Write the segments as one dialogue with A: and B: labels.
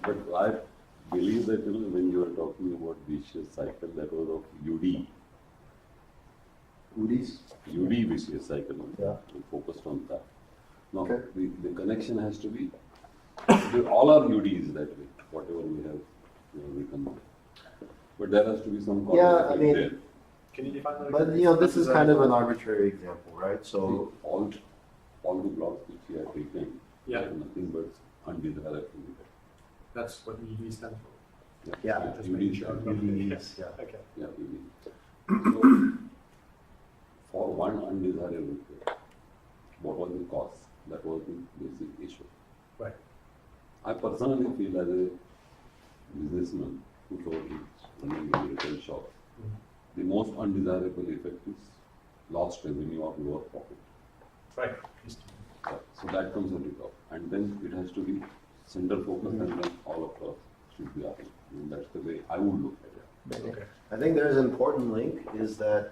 A: But I believe that when you are talking about vicious cycle, that was of UD. UD vicious cycle.
B: Yeah.
A: We focused on that. Now,
B: Okay.
A: the connection has to be, all are UDs that way, whatever we have written. But there has to be some
B: Yeah, I mean,
A: there.
C: Can you define that?
B: But this is kind of an arbitrary example, right? So
A: All the blocks which we have taken
C: Yeah.
A: are nothing but undesirable.
C: That's what ED stands for.
B: Yeah.
C: Just
A: UD
C: making sure.
B: UDs, yeah.
C: Okay.
A: Yeah, UD. So, for one undesirable trait, what was the cause? That was the basic issue.
C: Right.
A: I personally feel as a businessman who told me running a retail shop, the most undesirable effect is lost revenue or lower profit.
C: Right.
A: So that comes at the top. And then it has to be center focus and then all of us should be up. And that's the way I would look at it.
C: Okay.
B: I think there's an important link is that,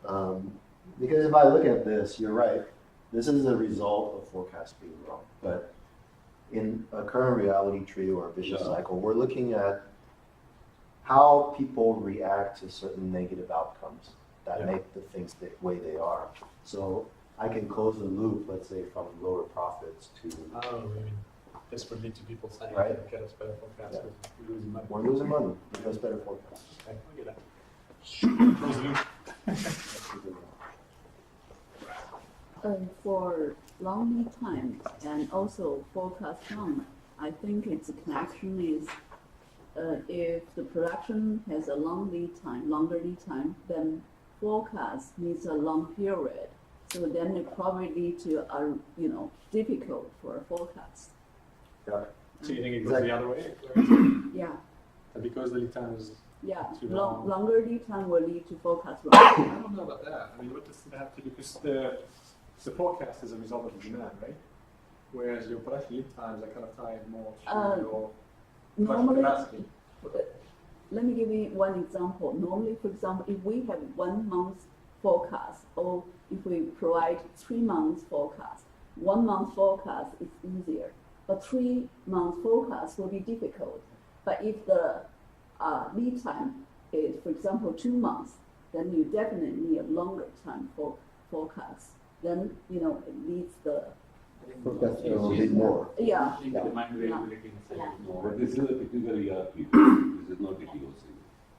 B: because if I look at this, you're right, this is a result of forecast being wrong. But in a current reality tree or a vicious
A: Yeah.
B: cycle, we're looking at how people react to certain negative outcomes that
C: Yeah.
B: make the things the way they are. So I can close the loop, let's say, from lower profits to
C: Oh, maybe this would lead to people saying,
B: Right.
C: okay, that's better forecast,
B: Yeah.
C: because we're losing money.
B: we're losing money because better forecasts.
C: Okay, I get that. Close the loop.
D: For long lead times and also forecast time, I think its connection is if the production has a longer lead time, then forecast needs a long period. So then it probably lead to a difficult for a forecast.
B: Yeah.
C: So you think it goes
B: Exactly.
C: the other way?
D: Yeah,
C: And because the lead time is,
D: yeah.
C: Too long.
D: Longer lead time will lead to forecast wrong.
C: I don't know about that. I mean, what does it have to do? Because the forecast is a result of the demand, right? Whereas your production lead times are kind of tied more to your production
D: Normally,
C: capacity.
D: let me give you one example. Normally, for example, if we have 1 month forecast, or if we provide 3 months forecast, 1 month forecast is easier. A 3 month forecast will be difficult. But if the lead time is, for example, 2 months, then you definitely need a longer time for forecast. Then it leads the
B: Forecast a little bit more.
D: yeah.
A: But this is a typical ERP. This is not the TOC.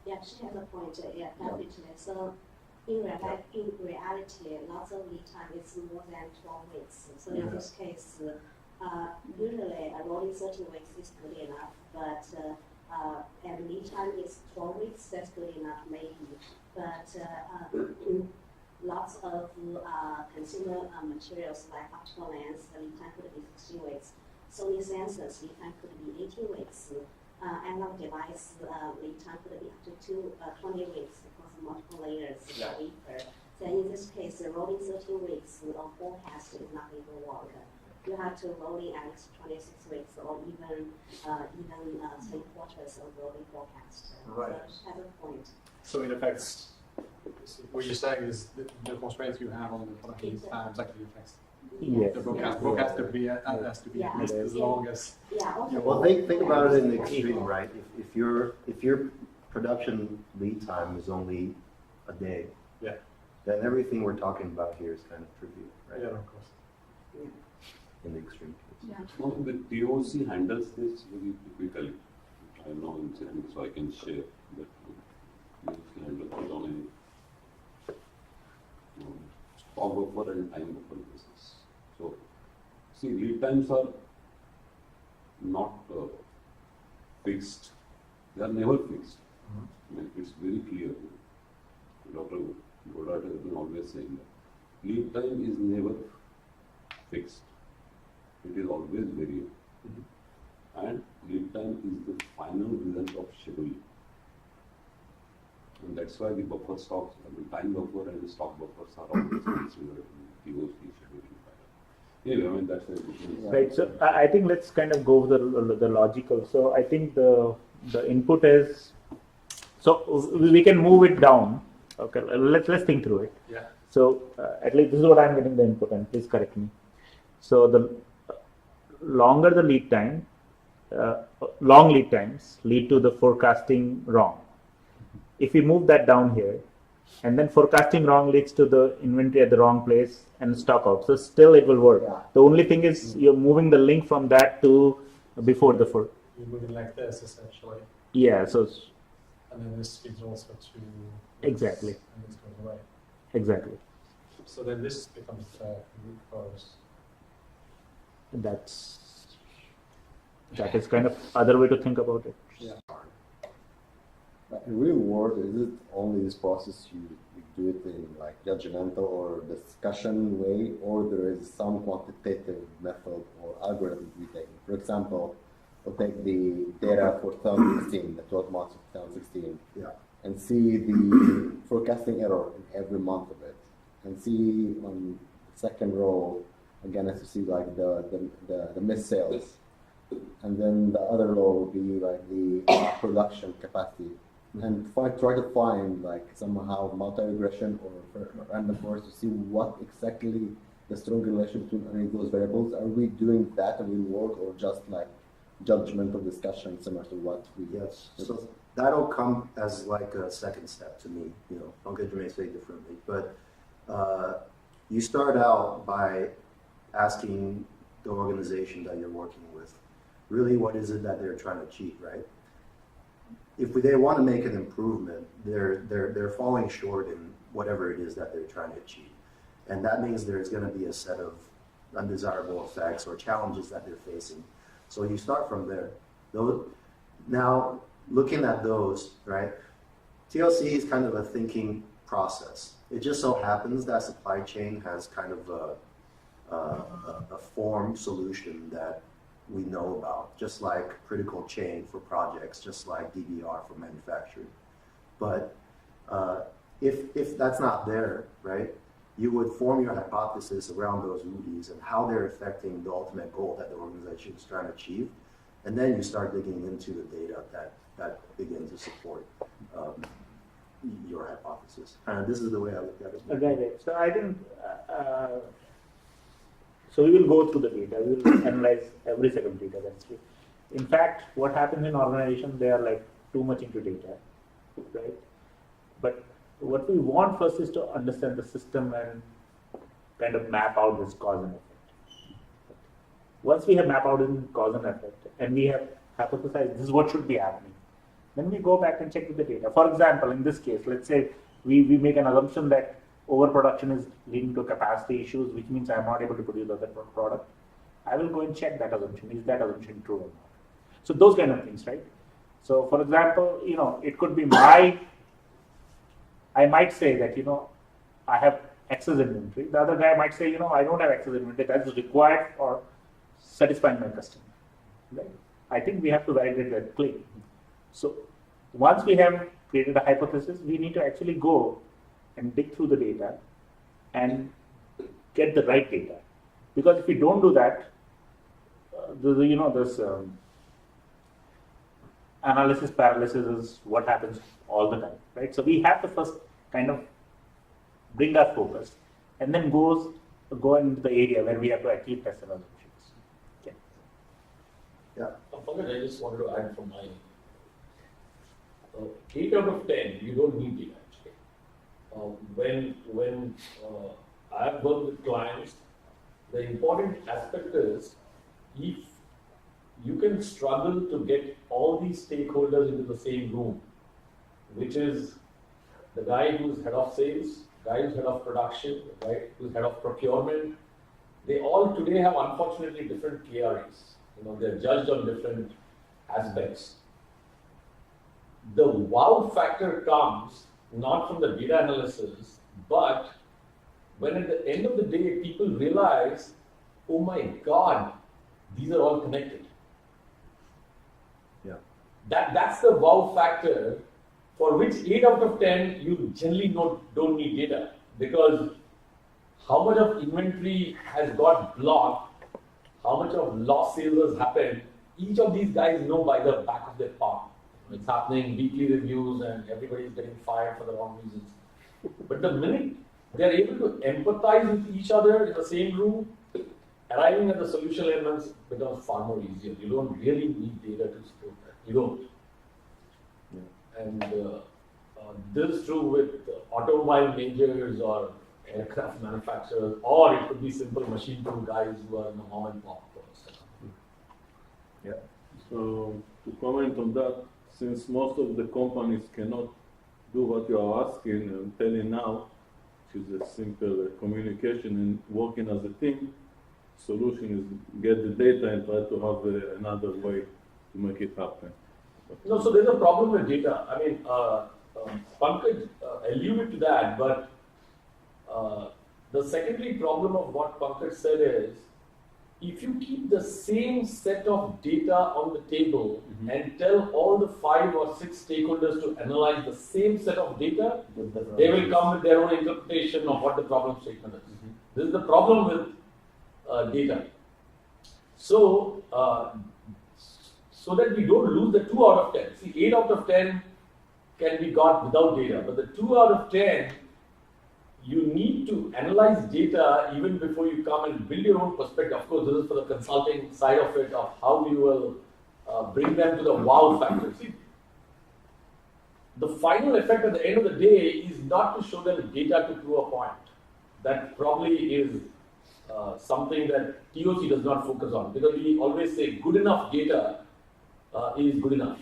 E: Yeah, she has a point. Yeah, definitely. So, in reality, lots of lead time is more than 12 weeks. So in this case, usually a rolling 30 weeks is good enough, but and lead time is 12 weeks. That's good enough, maybe. But lots of consumer materials like optical lens, the lead time could be 16 weeks. Sony sensors, lead time could be 18 weeks. Analog device lead time could be up to 20 weeks because of multiple layers per wafer. So in this case, the rolling 13 weeks of forecast is not going to work. You have to rolling at 26 weeks or even 3 quarters of rolling forecast.
C: Right.
E: So has a point.
C: So in effect, what you're saying is the constraints you have on the production lead times actually affects
B: Yes.
C: the forecast. Forecast has to be at least as long as.
E: Yeah. Okay.
B: Well, think about it in the extreme, right? If your production lead time is only a day,
C: Yeah.
B: then everything we're talking about here is kind of trivial, right?
C: Yeah, of course.
B: In the extreme case.
D: Yeah.
A: No, the TOC handles this very typically. I know in setting, so I can share that TOC handles it on a stock buffer and time buffer basis. So, see, lead times are not fixed. They are never fixed. I mean, it's very clear. Dr. Godard has been always saying that lead time is never fixed. It is always variable. And lead time is the final result of scheduling. And that's why the buffer stocks, time buffer and the stock buffers are always considered in TOC scheduling pattern. Anyway, I mean, that's a different.
F: Right. So I think let's kind of go with the logical. So I think the input is, so we can move it down. Okay. Let's think through it.
C: Yeah.
F: So at least this is what I'm getting the input, and please correct me. So the longer the lead time, long lead times lead to the forecasting wrong. If we move that down here, and then forecasting wrong leads to the inventory at the wrong place and stock out. So still it will work.
B: Yeah.
F: The only thing is you're moving the link from that to before the for.
C: You're moving like this essentially,
F: Yeah. So
C: and then this feeds also to
F: exactly.
C: and this goes away.
F: Exactly.
C: So then this becomes root cause.
F: That is kind of other way to think about it.
C: Yeah.
G: But in real world, is it only this process you do it in like judgmental or discussion way, or there is some quantitative method or algorithm we take? For example, we'll take the data for 2016, the 12 months of 2016,
B: Yeah.
G: and see the forecasting error in every month of it, and see on the second row again as you see like the missed sales, and then the other row will be like the production capacity. And try to find like somehow multi-regression or random forest to see what exactly the strong relation between any of those variables. Are we doing that in real world or just like judgmental discussion similar to what we
B: Yes. So that'll come as like a second step to me. You know, Pankaj may say differently, but you start out by asking the organization that you're working with, really what is it that they're trying to achieve, right? If they want to make an improvement, they're falling short in whatever it is that they're trying to achieve. And that means there's going to be a set of undesirable effects or challenges that they're facing. So you start from there. Now, looking at those, right, TOC is kind of a thinking process. It just so happens that supply chain has kind of a form solution that we know about, just like critical chain for projects, just like DBR for manufacturing. But if that's not there, right, you would form your hypothesis around those rubies and how they're affecting the ultimate goal that the organization is trying to achieve. And then you start digging into the data that begin to support your hypothesis. And this is the way I look at it.
F: Right. So I think, so we will go through the data, we will analyze every set of data. That's true. In fact, what happens in organizations, they are like too much into data, right? But what we want first is to understand the system and kind of map out this cause and effect. Once we have mapped out in cause and effect, and we have hypothesized this is what should be happening, then we go back and check with the data. For example, in this case, let's say we make an assumption that overproduction is leading to capacity issues, which means I'm not able to produce other product. I will go and check that assumption. Is that assumption true or not? So those kind of things, right? So for example, it could be I might say that, I have excess inventory. The other guy might say, I don't have excess inventory. That is required for satisfying my customer, right? I think we have to validate that claim. So once we have created a hypothesis, we need to actually go and dig through the data and get the right data. Because if we don't do that, this analysis paralysis is what happens all the time, right? So we have to first kind of bring our focus and then go into the area where we have to actually test our assumptions. Okay.
B: Yeah.
H: Pankaj, I just wanted to add from my 8 out of 10, you don't need data actually. When I've worked with clients, the important aspect is if you can struggle to get all these stakeholders into the same room, which is the guy who's head of sales, guy who's head of production, the guy who's head of procurement, they all today have unfortunately different KRAs. They're judged on different aspects. The wow factor comes not from the data analysis, but when at the end of the day, people realize, oh my God, these are all connected.
B: Yeah.
H: That's the wow factor for which 8 out of 10, you generally don't need data, because how much of inventory has got blocked, how much of lost sales has happened, each of these guys know by the back of their palm. It's happening, weekly reviews, and everybody's getting fired for the wrong reasons. But the minute they're able to empathize with each other in the same room arriving at the solution elements becomes far more easier. You don't really need data to support that. You don't. And this is true with automobile majors or aircraft manufacturers, or it could be simple machine tool guys who are in the mom and pop stores.
I: So to comment on that, since most of the companies cannot do what you are asking and telling now, which is a simple communication and working as a team, solution is get the data and try to have another way to make it happen.
H: No, so there's a problem with data. I mean, Pankaj alluded to that, but the secondary problem of what Pankaj said is, if you keep the same set of data on the table and tell all the 5 or 6 stakeholders to analyze the same set of data, they will come with their own interpretation of what the problem statement is. This is the problem with data. So, so that we don't lose the 2 out of 10. See, 8 out of 10 can be got without data, but the 2 out of 10, you need to analyze data even before you come and build your own perspective. Of course, this is for the consulting side of it, of how you will bring them to the wow factor. See, the final effect at the end of the day is not to show them data to prove a point. That probably is something that TOC does not focus on, because we always say good enough data is good enough.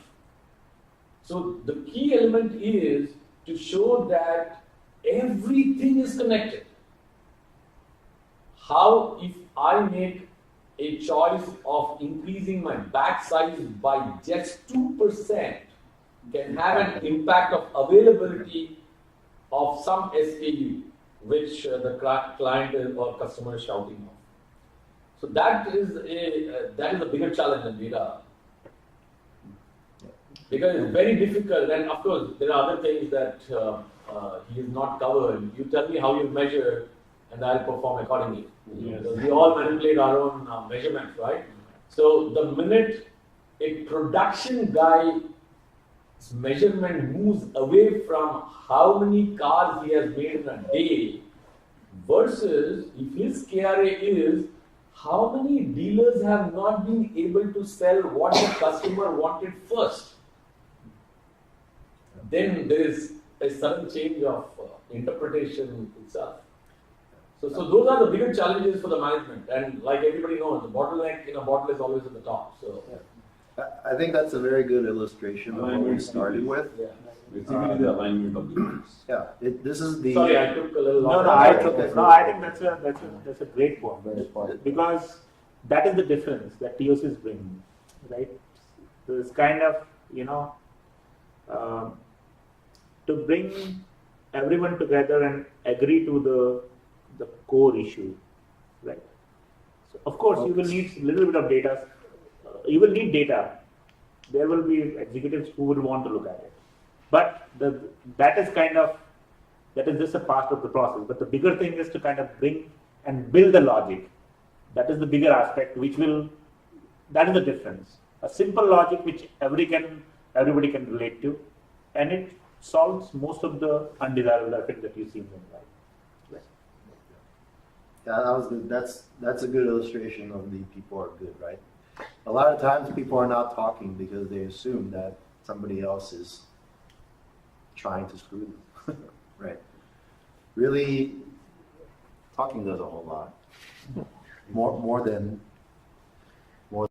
H: So the key element is to show that everything is connected. How, if I make a choice of increasing my batch size by just 2%, can have an impact of availability of some SKU, which the client or customer is shouting of. So that is a bigger challenge than data. Because it's very difficult, and of course there are other things that he has not covered. You tell me how you measure, and I'll perform accordingly.
I: Yes.
H: Because we all manipulate our own measurements, right? So the minute a production guy's measurement moves away from how many cars he has made in a day, versus if his KRA is how many dealers have not been able to sell what the customer wanted first, then there is a sudden change of interpretation itself. So those are the bigger challenges for the management. And like everybody knows, the bottleneck in a bottle is always at the top. So
B: I think that's a very good illustration of what we started with.
H: yeah.
A: Basically, the alignment of the units.
B: Yeah, this is the.
H: Sorry, I took a little
F: No,
H: longer.
F: no, I
B: Okay.
F: think that's a great point.
G: Very important.
F: Because that is the difference that TOC is bringing, right? So it's kind of, to bring everyone together and agree to the core issue, right? So of course, you will need a little bit of data. You will need data. There will be executives who will want to look at it. But that is just a part of the process. But the bigger thing is to kind of bring and build the logic. That is the bigger aspect, that is the difference. A simple logic which everybody can relate to, and it solves most of the undesirable effect that you see in life.
B: Yeah, that was good. That's a good illustration of the people are good, right? A lot of times people are not talking because they assume that somebody else is trying to screw them, right? Really, talking does a whole lot, more than